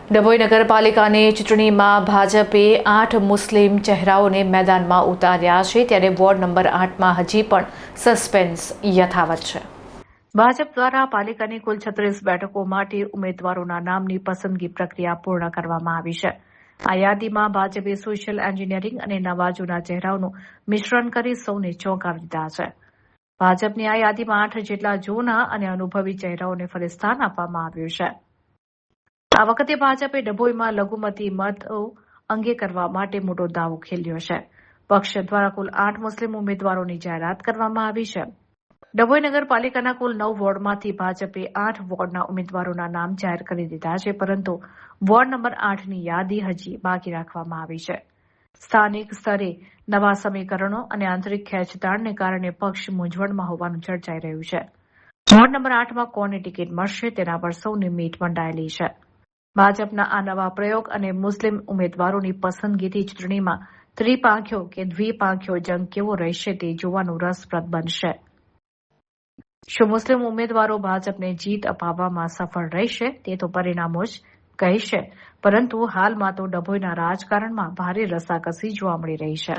ડભોઈ નગરપાલિકાની ચૂંટણીમાં ભાજપે 8 મુસ્લિમ ચહેરાઓને મેદાનમાં ઉતાર્યા છે, ત્યારે વોર્ડ નંબર 8માં હજી પણ સસ્પેન્સ યથાવત છે. ભાજપ દ્વારા પાલિકાની કુલ 36 બેઠકો માટે ઉમેદવારોના નામની પસંદગી પ્રક્રિયા પૂર્ણ કરવામાં આવી છે. આ યાદીમાં ભાજપે સોશિયલ એન્જિનિયરિંગ અને નવા જૂના ચહેરાઓનું મિશ્રણ કરી સૌને ચોંકાવી દીધા છે. ભાજપની આ યાદીમાં 8 જેટલા જૂના અને અનુભવી ચહેરાઓને ફરી સ્થાન આપવામાં આવ્યું છે. આ વખતે ભાજપે ડભોઈમાં લઘુમતી મતો અંગે કરવા માટે મોટો દાવો ખેલ્યો છે. પક્ષ દ્વારા કુલ 8 મુસ્લિમ ઉમેદવારોની જાહેરાત કરવામાં આવી છે. ડભોઈ નગરપાલિકાના કુલ 9 વોર્ડમાંથી ભાજપે 8 વોર્ડના ઉમેદવારોના નામ જાહેર કરી દીધા છે, પરંતુ વોર્ડ નંબર 8ની યાદી હજી બાકી રાખવામાં આવી છે. સ્થાનિક સ્તરે નવા સમીકરણો અને આંતરિક ખેંચતાણને કારણે પક્ષ મૂંઝવણમાં હોવાનું ચર્ચાઈ રહ્યું છે. વોર્ડ નંબર 8માં કોને ટિકિટ મળશે તેના પર સૌની મીટ મંડાયેલી છે. ભાજપના આ નવા પ્રયોગ અને મુસ્લિમ ઉમેદવારોની પસંદગીથી ચૂંટણીમાં ત્રિપાંખ્યો કે દ્વિપાંખ્યો જંગ કેવો રહેશે તે જોવાનું રસપ્રદ બનશે. શું મુસ્લિમ ઉમેદવારો ભાજપને જીત અપાવવામાં સફળ રહેશે તે તો પરિણામો જ કહેશે, પરંતુ હાલમાં તો ડભોઈના રાજકારણમાં ભારે રસાકસી જોવા મળી રહી છે.